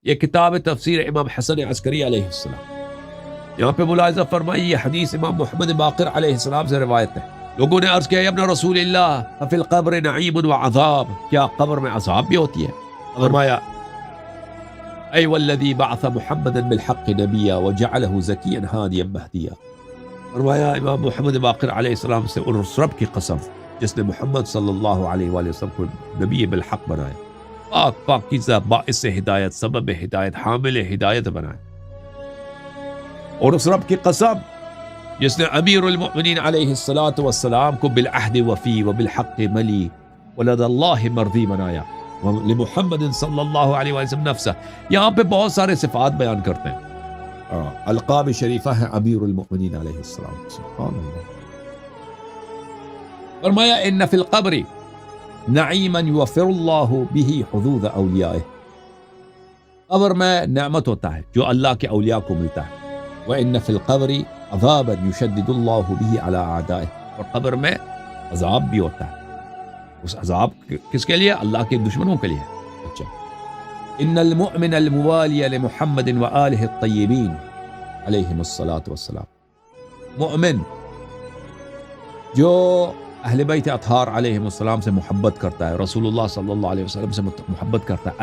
یہ کتاب تفسیر امام حسن عسکری علیہ السلام. یہاں پہ ملاحظہ فرمائیے یہ حدیث امام محمد باقر علیہ السلام سے روایت ہے. لوگوں نے عرض کیا ابن رسول اللہ فی القبر نعیم و عذاب، کیا قبر میں عذاب بھی ہوتی ہے؟ فرمایا اے والذی بعث محمدا بالحق نبیا وجعلہ زکیا ہادیا مہدیا. فرمایا امام محمد باقر علیہ السلام سے ان رب کی قسم جس نے محمد صلی اللہ علیہ وآلہ وسلم کو نبی بالحق بنایا، پاک پاکیزہ باعث ہدایت، سبب ہدایت، حامل ہدایت بنایا. اور اس رب کی قسم جس نے امیر المؤمنین علیہ الصلاۃ والسلام کو بالعہد وفی وبالحق ملی ولد اللہ مرضی بنایا لمحمد صلی اللہ علیہ وسلم نفسہ. یہاں پہ بہت سارے صفات بیان کرتے ہیں. القاب شریفہ ہے امیر المؤمنین علیہ السلام. سبحان اللہ. فرمایا ان فی القبر نعیما یوفر اللہ بہ حظوظ اولیائہ، قبر میں نعمت ہوتا ہے جو اللہ کے اولیاء کو ملتا ہے. وَإِنَّ فِي الْقَبْرِ عَذَابًا يُشَدِّدُ اللَّهُ بِهِ عَلَىٰ أَعْدَائِهِ، اور قبر میں عذاب بھی ہوتا ہے. اس عذاب کس کے لیے؟ اللہ کے دشمنوں کے لیے. اچھا، إِنَّ الْمُؤْمِنَ الْمُوَالِيَ لِمُحَمَّدٍ وَآلِهِ الطَّيِّبِينَ عَلَيْهِمُ الصَّلَاةُ وَالسَّلَامُ، مؤمن جو اہل بیت اطہار علیہم السلام سے محبت کرتا ہے، رسول اللہ صلی اللہ علیہ وسلم سے محبت کرتا ہے.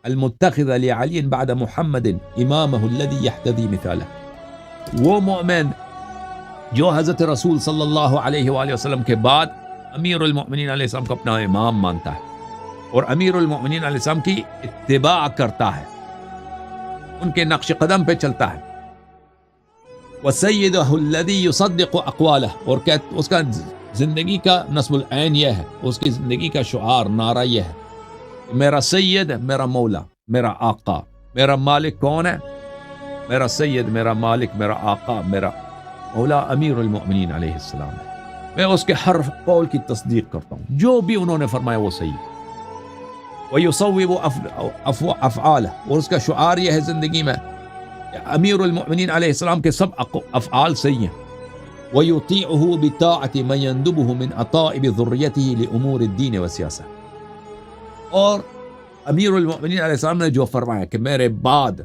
المتخذ لعلی بعد محمد امامہ الذی یحتذی مثالہ، وہ مومن جو حضرت رسول صلی اللہ علیہ وآلہ وسلم کے بعد امیر المؤمنین علیہ السلام کو اپنا امام مانتا ہے اور امیر المؤمنین علیہ السلام کی اتباع کرتا ہے، ان کے نقش قدم پہ چلتا ہے. وسیدہ الذی یصدق اقوالہ، اور اس کا زندگی کا نصب العین یہ ہے، اس کی زندگی کا شعار، نعرہ یہ ہے، میرا سید، میرا مولا، میرا آقا. میرا مالک کون ہے؟ میرا سید، میرا مالک، میرا آقا، میرا مولا امیر المؤمنین علیہ السلام ہے. میں اس کے ہر قول کی تصدیق کرتا ہوں، جو بھی انہوں نے فرمایا وہ صحیح. وَيُصَوِّبُ أَفْعَالَهُ، اور اس کا شعار یہ ہے زندگی میں کہ امیر المؤمنین علیہ السلام کے سب افعال صحیح ہیں. وَيُطِيعُهُ بِطَاعَةِ مَنْ يَنْدُبُهُ مِنْ عَطَائِبِ ذُرِّيَّتِهِ لِأُمُورِ الدِّينِ وَالسِّيَاسَةِ. اور امیر المؤمنین علیہ السلام نے جو فرمایا کہ میرے بعد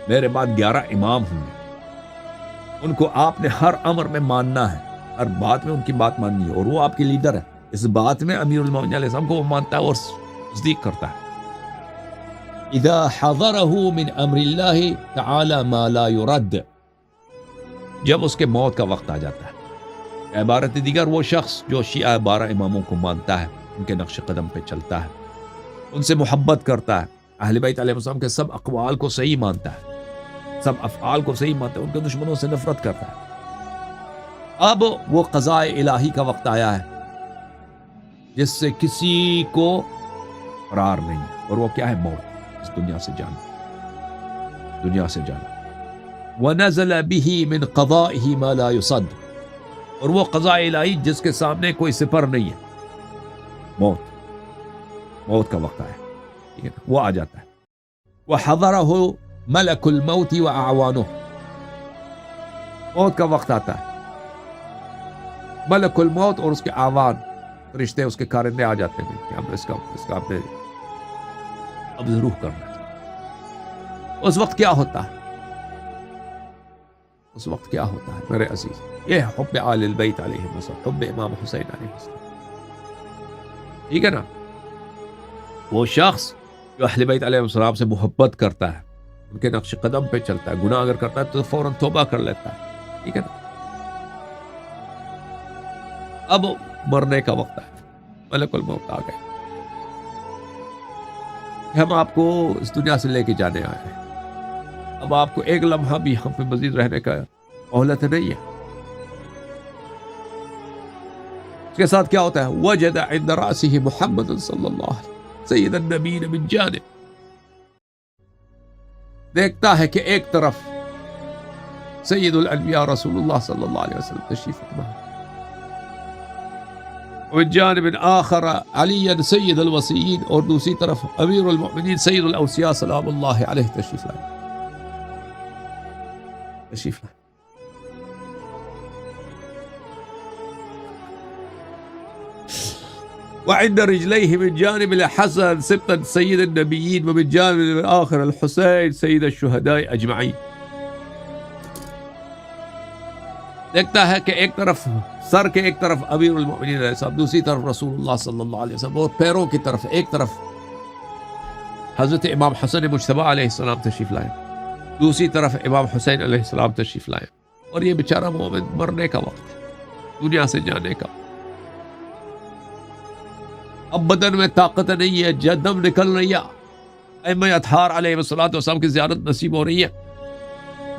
11 امام ہوں گے، ان کو آپ نے ہر امر میں ماننا ہے، ہر بات میں ان کی بات ماننی ہے، اور وہ آپ کی لیڈر ہے. اس بات میں امیر المؤمنین علیہ السلام کو وہ مانتا ہے اور تصدیق کرتا ہے. اذا حضرہ من امر اللہ تعالی ما لا يرد، جب اس کے موت کا وقت آ جاتا ہے. عبارت دیگر وہ شخص جو شیعہ 12 اماموں کو مانتا ہے، ان کے نقش قدم پہ چلتا ہے، ان سے محبت کرتا ہے، اہل بیت علیہ السلام کے سب اقوال کو صحیح مانتا ہے، سب افعال کو صحیح مانتا ہے، ان کے دشمنوں سے نفرت کرتا ہے. اب وہ قضاء الہی کا وقت آیا ہے جس سے کسی کو فرار نہیں ہے، اور وہ کیا ہے؟ موت. اس دنیا سے جانا، دنیا سے جانا. وَنَزَلَ بِهِ مِنْ قَضَائِهِ مَا لَا يُصَدْ، اور وہ قضاء الہی جس کے سامنے کوئی سپر نہیں ہے. موت کا وقت آیا، ٹھیک ہے، وہ آ جاتا ہے. وَحَضَرَهُ مَلَكُ الْمَوْتِ وَأَعْوَانُهُ، موت کا وقت آتا ہے، ملک الموت اور اس کے اعوان، فرشتے، اس کے کارندے آ جاتے ہیں کہ ہم اس کا آپ نے اب ضرور کرنا ہے. اس وقت کیا ہوتا ہے؟ اس وقت کیا ہوتا ہے میرے عزیز؟ یہ ہے حب آل البیت علیہ السلام، حب امام حسین علیہ السلام. ٹھیک ہے نا؟ وہ شخص جو اہل بیت علیہ السلام سے محبت کرتا ہے، ان کے نقش قدم پہ چلتا ہے، گناہ اگر کرتا ہے تو فوراً توبہ کر لیتا ہے. ٹھیک ہے نا؟ اب مرنے کا وقت ہے، ملک الموت آ گئے، ہم آپ کو اس دنیا سے لے کے جانے آئے ہیں. اب آپ کو ایک لمحہ بھی ہم پہ مزید رہنے کا مہلت نہیں ہے. اس کے ساتھ کیا ہوتا ہے؟ وجد عند رأسه محمد صلی اللہ علیہ وسلم سید النبیین من جانب، دیکھتا ہے کہ ایک طرف سید الانبیاء رسول اللہ صلی اللہ علیہ وسلم تشریف فرما ہے، ومن جانب آخر علی سید الوصیین، اور دوسری طرف امیر المؤمنین سید الاوصیاء سلام اللہ علیہ تشریف لائے. تشریف لائے. وعند رجليه من جانب الحسن سبطا سيد النبيين ومن جانب الآخر الحسين سيد الشهداء اجمعین. دیکھتا ہے کہ ایک طرف سر کے ایک طرف امیر المؤمنین علیہ السلام، دوسری طرف رسول اللہ صلی اللہ علیہ وسلم، اور پیروں کی طرف ایک طرف حضرت امام حسن مجتبی علیہ السلام تشریف لائے، دوسری طرف امام حسین علیہ السلام تشریف لائے. اور یہ بیچارہ مومن مرنے کا وقت ہے، دنیا سے جانے کا. اب بدن میں طاقت نہیں ہے، جدم نکل رہی ہے، ائمہ اطہار علیہ السلام کی زیارت نصیب ہو رہی ہے.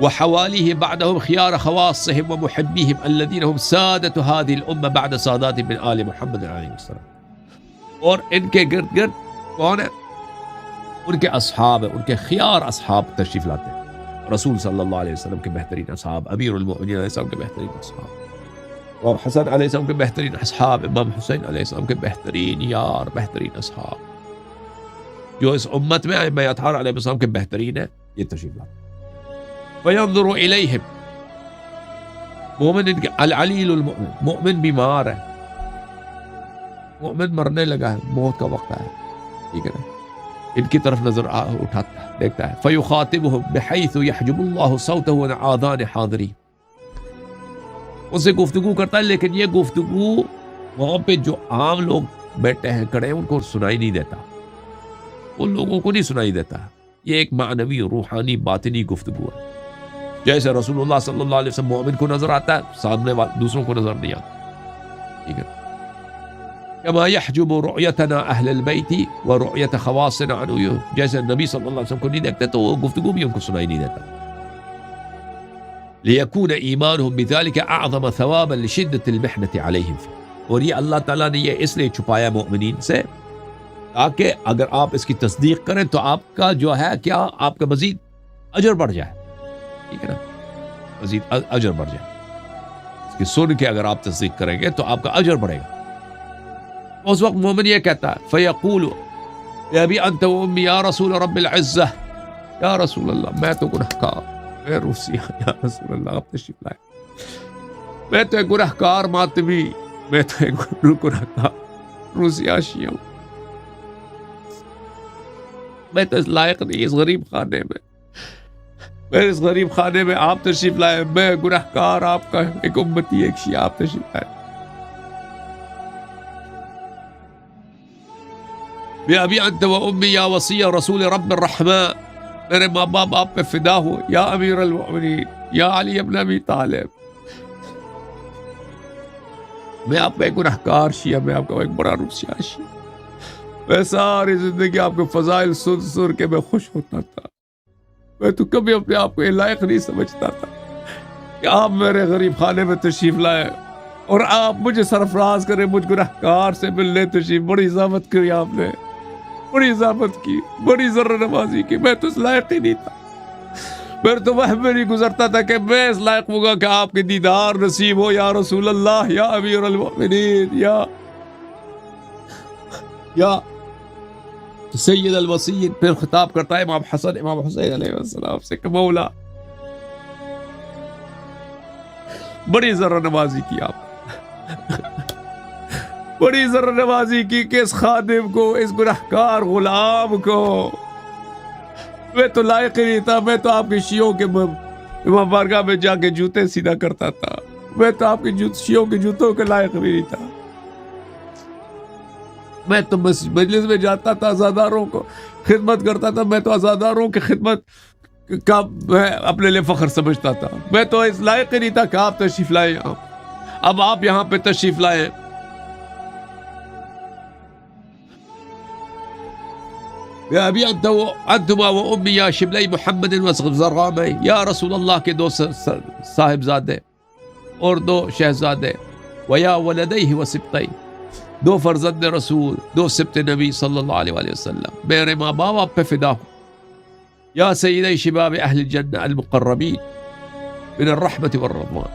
وحوالیہ بعدهم خیار خواصهم ومحبیہم الذین هم سادة هذه الامة بعد سادات من آل محمد علیہ السلام. اور ان کے گرد گرد کون ہے؟ ان کے اصحاب ہیں، ان کے خیار اصحاب تشریف لاتے ہیں، رسول صلی اللہ علیہ وسلم کے بہترین اصحاب، امیر المؤمنین علیہ السلام کے بہترین اصحاب، اور حسن علیہ السلام کے بہترین اصحاب، امام حسین علیہ السلام کے بہترین یار، بہترین اصحاب، جو اس امت میں ائمہ اطہار علیہ السلام کے بہترین ہیں، یہ تشریف لاتے ہیں. فینظر الیہم، مومن ان کے العلیل المؤمن، مومن بیمار ہے، مومن مرنے لگا ہے، موت کا وقت آیا، ٹھیک ہے نا، ان کی طرف نظر اٹھاتا ہے، دیکھتا ہے. فیخاطبہم بحیث یحجب اللہ صوتہ عن آذان حاضرین، ان سے گفتگو کرتا ہے، لیکن یہ گفتگو وہاں پہ جو عام لوگ بیٹھے ہیں کھڑے ہیں ان کو سنائی نہیں دیتا، ان لوگوں کو نہیں سنائی دیتا. یہ ایک معنوی روحانی باطنی گفتگو ہے. جیسے رسول اللہ صلی اللہ علیہ وسلم مومن کو نظر آتا ہے، سامنے دوسروں کو نظر نہیں آتا، ٹھیک ہے. کما یحجب رؤیتنا اہل البیت ورؤیت خواصنا عنہ، جیسے نبی صلی اللہ علیہ وسلم کو نہیں دیکھتے تو وہ گفتگو بھی ان کو سنائی نہیں دیتا. لیکون ایمانہم بذلک اعظم ثوابا لشدۃ المحنۃ علیہم، اور یہ اللہ تعالیٰ نے یہ اس لیے چھپایا مومنین سے تاکہ اگر آپ اس کی تصدیق کریں تو آپ کا جو ہے کیا، آپ کا مزید اجر بڑھ جائے، ٹھیک ہے نا، مزید اجر بڑھ جائے. اس کی سن کے اگر آپ تصدیق کریں گے تو آپ کا اجر بڑھے گا. اس وقت مومن یہ کہتا ہے فیقول بی انت و امی یا رسول رب العزہ، یا رسول اللہ میں تو گنہگار، میں روسیہ، یا رسول اللہ آپ تشریف لائے، میں تو ایک گنہگار ماتمی، میں تو ایک گنہگار روسیہ شیعہ ہوں، میں تو اس لائق نہیں اس غریب خانے میں، میں اس غریب خانے میں آپ تشریف لائے، میں گنہگار آپ کا ایک امتی، ایک شیعہ آپ تشریف لائے. بے ابی انت و امی یا وصی رسول رب الرحمن، میرے ماں باپ آپ پہ فدا ہو، یا امیر المؤمنین، یا علی ابن ابی طالب، میں آپ کا ایک گنہگار شیعہ، میں آپ کا ایک بڑا روسیہ شیعہ، میں ساری زندگی آپ کے فضائل سن سن کے میں خوش ہوتا تھا، میں تو کبھی اپنے آپ کو یہ لائق نہیں سمجھتا تھا کہ آپ میرے غریب خانے میں تشریف لائے اور آپ مجھے سرفراز کریں، مجھ گنہگار سے ملنے تشریف. بڑی زحمت کی آپ نے، بڑی زحمت کی، بڑی ذرہ نوازی کی، میں تو اس لائق ہی نہیں تھا. میرے تو وہم میں نہیں گزرتا تھا کہ میں اس لائق ہوں گا کہ آپ کے دیدار نصیب ہو، یا رسول اللہ، یا امیر المؤمنین، یا سید الوصیین. پھر خطاب کرتا ہے امام حسن امام حسین علیہ السلام سے کہ مولا، بڑی ذرہ نوازی کی آپ، بڑی ذرہ نوازی کی کہ اس خادم کو، اس گنہگار غلام کو، میں تو لائق ہی نہیں تھا، میں تو آپ کے شیعوں کے امام بارگاہ میں جا کے جوتے سیدھا کرتا تھا، میں تو آپ کے شیعوں کے جوتوں کے لائق بھی نہیں تھا. میں تو مجلس میں جاتا تھا، عزاداروں کو خدمت کرتا تھا، میں تو عزاداروں کی خدمت کا میں اپنے لیے فخر سمجھتا تھا، میں تو اس لائق ہی نہیں تھا کہ آپ تشریف لائے یہاں. اب آپ یہاں پہ تشریف لائے. یا ابی انتما و امی یا شبلی محمد و زرغامی، یا رسول اللہ کے دو صاحبزادے اور دو شہزادے، و یا ولدیہ و سبطی، دو فرزند رسول، دو سبط نبی صلی اللہ علیہ وآلہ وسلم، میرے ماں باپ آپ پہ فدا ہوں. یا سیدی شباب اہل الجنہ المقربین من الرحمت والرضوان،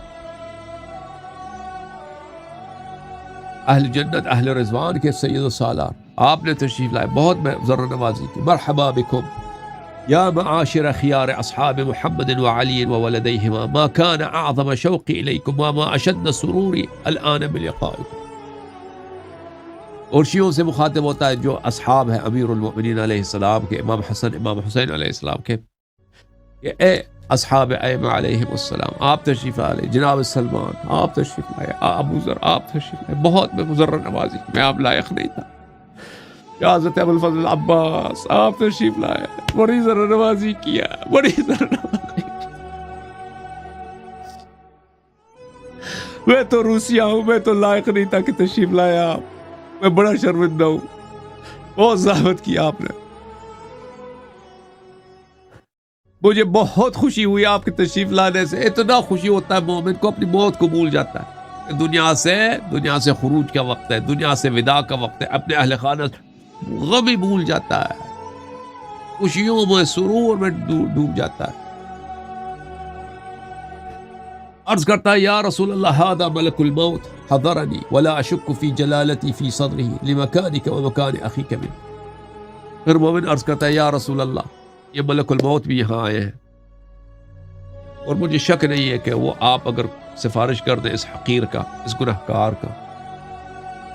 اہل جنت اہل رضوان کے سید و سالار آپ نے تشریف لائے، بہت میں ذرہ نوازی کی. مرحبا بکم یا معاشر خیار اصحاب محمد وعلی وولدیہما، ما کان اعظم شوقی الیکم وما اشد سروری الان بلقائکم. اور شیعوں سے مخاطب ہوتا ہے جو اصحاب ہیں امیر المؤمنین علیہ السلام کے، امام حسن امام حسین علیہ السلام کے، کہ اے اصحاب ائمہ علیہم السلام، آپ تشریف لائے، جناب سلمان آپ تشریف لائے، ابو ذر آپ تشریف لائے، بہت میں مضر نوازی، میں آپ لائق نہیں تھا، یا حضرت ابو الفضل عباس آپ تشریف لائے، بڑی ذر نوازی کیا، بڑی ذر نوازی کیا، میں تو روسیا ہوں، میں تو لائق نہیں تھا کہ تشریف لائے آپ، میں بڑا شرمندہ ہوں، بہت زحمت کی آپ نے، مجھے بہت خوشی ہوئی آپ کے تشریف لانے سے۔ اتنا خوشی ہوتا ہے مومن کو اپنی موت کو بھول جاتا ہے، دنیا سے خروج کا وقت ہے، دنیا سے وداع کا وقت ہے، اپنے اہل خانہ غم ہی بھول جاتا ہے، خوشیوں میں سرور میں ڈوب جاتا ہے۔ عرض کرتا ہے یا رسول اللہ ھذا ملک الموت حضرنی ولا اشک فی جلالتی فی صدرہ لمکانک ومکان اخیک منہ۔ پھر مومن عرض کرتا ہے یا رسول اللہ یہ ملک الموت بھی یہاں آئے ہیں، اور مجھے شک نہیں ہے کہ وہ آپ اگر سفارش کر دیں اس حقیر کا، اس گنہگار کا،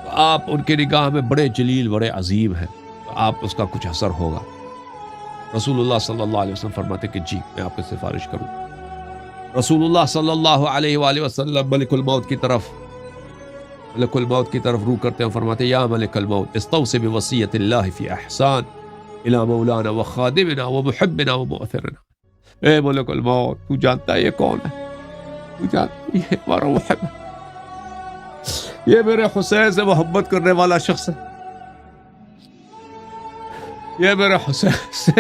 تو آپ ان کے نگاہ میں بڑے جلیل، بڑے عظیم ہیں، تو آپ اس کا کچھ اثر ہوگا۔ رسول اللہ صلی اللہ علیہ وسلم فرماتے کہ جی میں آپ کی سفارش کروں۔ رسول اللہ صلی اللہ علیہ وآلہ وسلم ملک الموت کی طرف روح کرتے ہیں، فرماتے یا ملک الموت استوصِ بوصیۃ اللہ فی احسان الى مولانا وخادمنا ومحبنا ومؤثرنا۔ اے ملک الموت تو جانتا ہے یہ کون ہے، تو جانتا ہے یہ ہمارا محب ہے، یہ میرے حسین سے محبت کرنے والا شخص ہے، یہ میرے حسین سے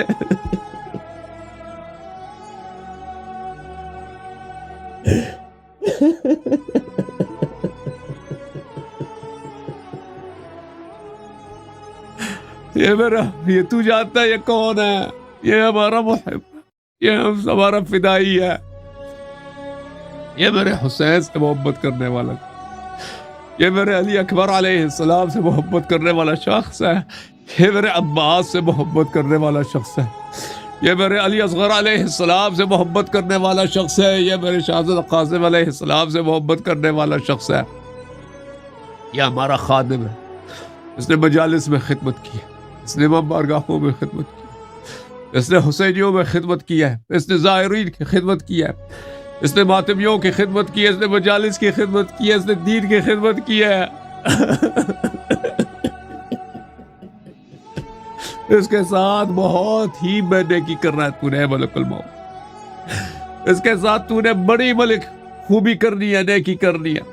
یہ تو جانتا ہے یہ کون ہے، یہ ہمارا محب، یہ ہمارا فدائی ہے، یہ میرے حسین سے محبت کرنے والا، یہ میرے علی اکبر علیہ السلام سے محبت کرنے والا شخص ہے، یہ میرے عباس سے محبت کرنے والا شخص ہے، یہ میرے علی اصغر علیہ السلام سے محبت کرنے والا شخص ہے، یہ میرے شہزادہ قاسم علیہ السلام سے محبت کرنے والا شخص ہے، یہ ہمارا خادم ہے، اس نے مجالس میں خدمت کی ہے، اس نے امام بارگاہوں میں خدمت کی، اس نے حسینیوں میں خدمت کی ہے، اس نے زائرین کی خدمت کی ہے، اس نے ماتمیوں کی خدمت کی ہے، اس نے مجالس کی خدمت کی ہے، اس نے دین کی خدمت کی ہے، اس کے ساتھ بہت ہی میں نیکی کر رہا ہے تو نے ملک الموت، اس کے ساتھ تو نے بڑی ملک خوبی کرنی ہے، نیکی کرنی ہے۔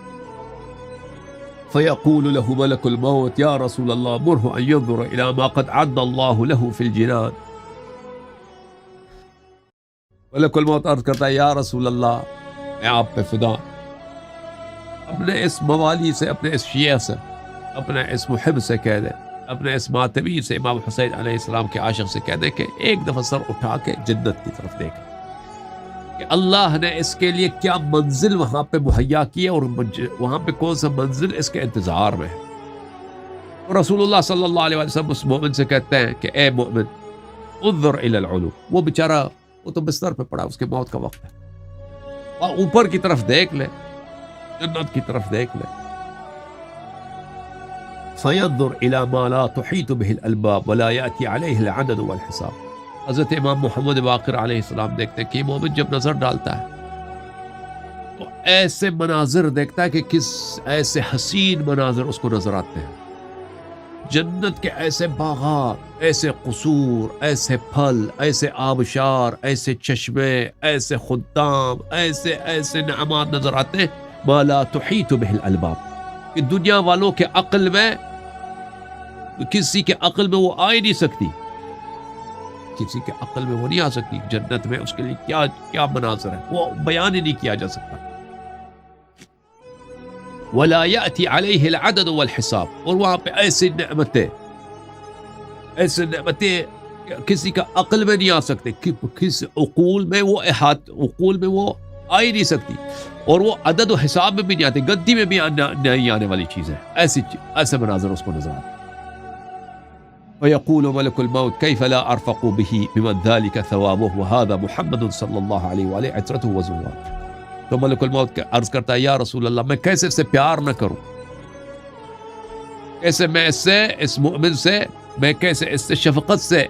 فيقول له ملك الموت يا رسول الله مره أن ينظر إلى ما قد عد الله له في الجنان۔ ملک الموت عرض کرتا ہے یا رسول اللہ میں آپ پہ فدا، اپنے اس موالی سے، اپنے اس شیعہ سے، اپنے اس محب سے کہہ دے، اپنے اس ماتمی سے، امام حسین علیہ السلام کے عاشق سے کہہ دے کہ ایک دفعہ سر اٹھا کے جنت کی طرف دیکھ کہ اللہ نے اس کے لیے کیا منزل وہاں پہ مہیا کی ہے، اور وہاں پہ کون سا منزل اس کے انتظار میں ہے۔ اور رسول اللہ صلی اللہ علیہ وسلم اس مومن سے کہتے ہیں کہ اے مومن انظر الی العلو، وہ بیچارہ وہ تو بستر پہ پڑا، اس کے موت کا وقت ہے، اور اوپر کی طرف دیکھ لے، جنت کی طرف دیکھ لے۔ فینظر الی ما لا تحیط به الالباب ولا یأتی علیہ العدد والحساب۔ حضرت امام محمد باقر علیہ السلام دیکھتے ہیں کہ مومن جب نظر ڈالتا ہے تو ایسے مناظر دیکھتا ہے کہ کس ایسے حسین مناظر اس کو نظر آتے ہیں، جنت کے ایسے باغات، ایسے قصور، ایسے پھل، ایسے آبشار، ایسے چشمے، ایسے خدام، ایسے نعمات نظر آتے ہیں ما لا تحیط به الالباب، کہ دنیا والوں کے عقل میں، کسی کے عقل میں وہ آ ہی نہیں سکتی، کسی کے عقل میں وہ نہیں آ سکتی، جنت میں اس کے لیے کیا کیا مناظر ہے وہ بیان ہی نہیں کیا جا سکتا۔ ولا یأتی علیہ العدد والحساب، اور وہاں پہ ایسی نعمتیں کسی کا عقل میں نہیں آ سکتے، کس عقول میں وہ آ ہی نہیں سکتی، اور وہ عدد و حساب میں بھی نہیں آتے، گدی میں بھی نہیں آنے والی چیز ہے، ایسے مناظر اس کو نظر آتے۔ ويقول ملك الموت كيف لا أرفق به بمن ذلك ثوابه وهذا محمد صلی اللہ علیہ وآلہ عترته وزوار۔ تو ملک الموت عرض کرتا ہے یا رسول اللہ میں کیسے سے پیار نہ کروں، کیسے میں اس مومن سے میں کیسے اس سے شفقت سے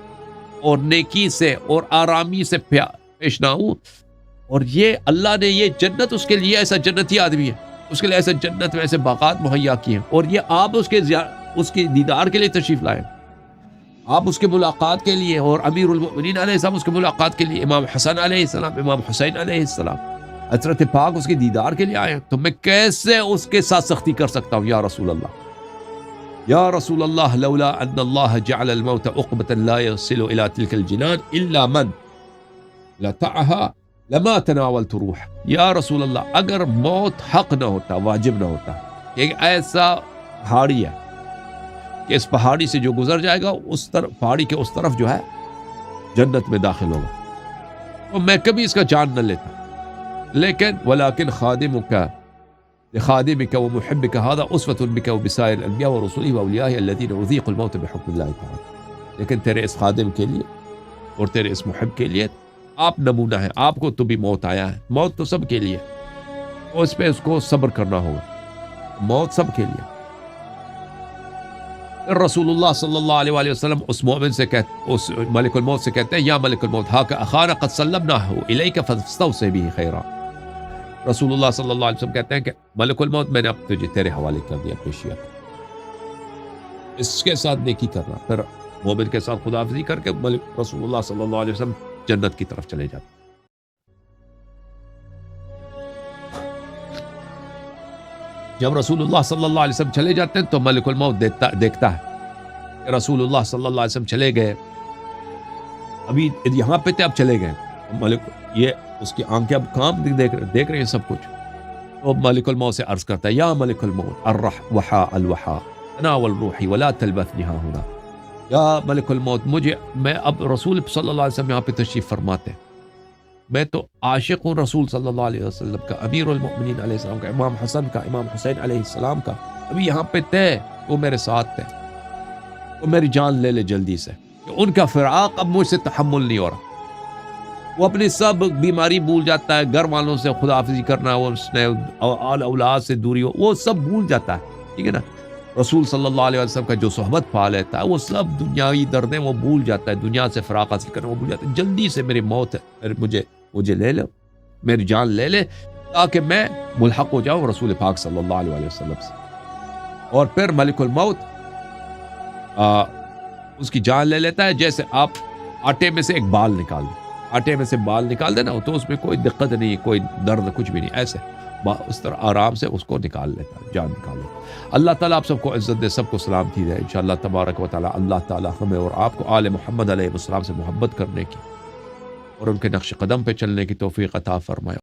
اور نیکی سے اور آرامی سے پیش نہ ہوں. اور یہ اللہ نے یہ جنت اس کے لیے ایسا جنتی آدمی ہے, اس کے لیے ایسا جنت میں ایسے باغات مہیا کیے ہیں, اور یہ آپ اس کے دیدار کے لیے تشریف لائے, آپ اس کے ملاقات کے لیے, اور امیر المؤمنین علیہ السلام اس کے ملاقات کے لیے, امام حسن علیہ السلام, امام حسین علیہ السلام, حضرت پاک اس کے دیدار کے لیے آئے, تو میں کیسے اس کے ساتھ سختی کر سکتا ہوں؟ یا رسول اللہ, یا رسول اللہ, لولا ان اللہ جعل الموت عقبة لا يصل الى تلك الجنان الا من لطعها لما تناولت روح. یا رسول اللہ, اگر موت حق نہ ہوتا, واجب نہ ہوتا, ایک ایسا پہاڑی ہے کہ اس پہاڑی سے جو گزر جائے گا اس طرف, پہاڑی کے اس طرف جو ہے جنت میں داخل ہوگا, تو میں کبھی اس کا جان نہ لیتا. لیکن ولكن خادمك لخادمك ومحبك هذا أسوة بك وبسائر الأنبياء ورسله وأوليائه الذين أذيقوا الموت بحكم الله تعالى. لیکن تیرے اس خادم کے لیے اور تیرے اس محب کے لیے آپ نمونہ ہے, آپ کو تو بھی موت آیا ہے, موت تو سب کے لیے, اور اس پہ اس کو صبر کرنا ہوگا, موت سب کے لیے. رسول اللہ صلی اللہ علیہ وآلہ وسلم اس مومن سے اس ملک الموت سے کہتے ہیں, یا ملک الموت ہاک اخانا قد سلمناہ الیک فاستوصی به خیرا. رسول اللہ صلی اللہ علیہ وسلم کہتے ہیں کہ ملک الموت میں نے اب تجھے تیرے حوالے کر دیا, پیشیا, اس کے ساتھ نیکی کرنا. پھر مومن کے ساتھ خداحافظی کر کے ملک رسول اللہ صلی اللہ علیہ وسلم جنت کی طرف چلے جاتے. جب رسول اللہ صلی اللہ علیہ وسلم چلے جاتے ہیں تو ملک الموت دیکھتا ہے کہ رسول اللہ صلی اللہ علیہ وسلم چلے گئے, ابھی یہاں پہ تھے اب چلے گئے. ملک یہ اس کی آنکھیں اب کام دیکھ رہے ہیں سب کچھ. تو ملک الموت سے عرض کرتا ہے, یا ملک الموت الوحا الوحا تناول روحی ولا تلبثنها هنا. یا ملک الموت, میں اب رسول صلی اللہ علیہ وسلم یہاں پہ تشریف فرماتے ہیں, میں تو عاشق ہوں رسول صلی اللہ علیہ وسلم کا, امیر المؤمنین علیہ السلام کا, امام حسن کا, امام حسین علیہ السلام کا. ابھی یہاں پہ تھے, وہ میرے ساتھ تھے, تو میری جان لے لے جلدی سے, کہ ان کا فراق اب مجھ سے تحمل نہیں ہو رہا. وہ اپنی سب بیماری بھول جاتا ہے, گھر والوں سے خداحافظی کرنا, وہ اس نے اولاد سے دوری ہو, وہ سب بھول جاتا ہے, ٹھیک ہے نا. رسول صلی اللہ علیہ وسلم کا جو صحبت پا لیتا ہے, وہ سب دنیاوی دردیں وہ بھول جاتا ہے, دنیا سے فراق حاصل کرنا وہ بھول جاتا ہے. جلدی سے میری موت ہے, مجھے لے لو, میری جان لے لے, تاکہ میں ملحق ہو جاؤں رسول پاک صلی اللہ علیہ وسلم سے. اور پھر ملک الموت اس کی جان لے لیتا ہے, جیسے آپ آٹے میں سے ایک بال نکال دیں, آٹے میں سے بال نکال دینا تو اس میں کوئی دقت نہیں, کوئی درد کچھ بھی نہیں, ایسے اس طرح آرام سے اس کو نکال لیتا ہے, جان نکال لیتا ہے. اللہ تعالیٰ آپ سب کو عزت دے, سب کو سلامتی دے انشاءاللہ تبارک و تعالیٰ. اللہ تعالیٰ ہمیں اور آپ کو آل محمد علیہ السلام سے محبت کرنے کی اور ان کے نقش قدم پہ چلنے کی توفیق عطا فرمائے.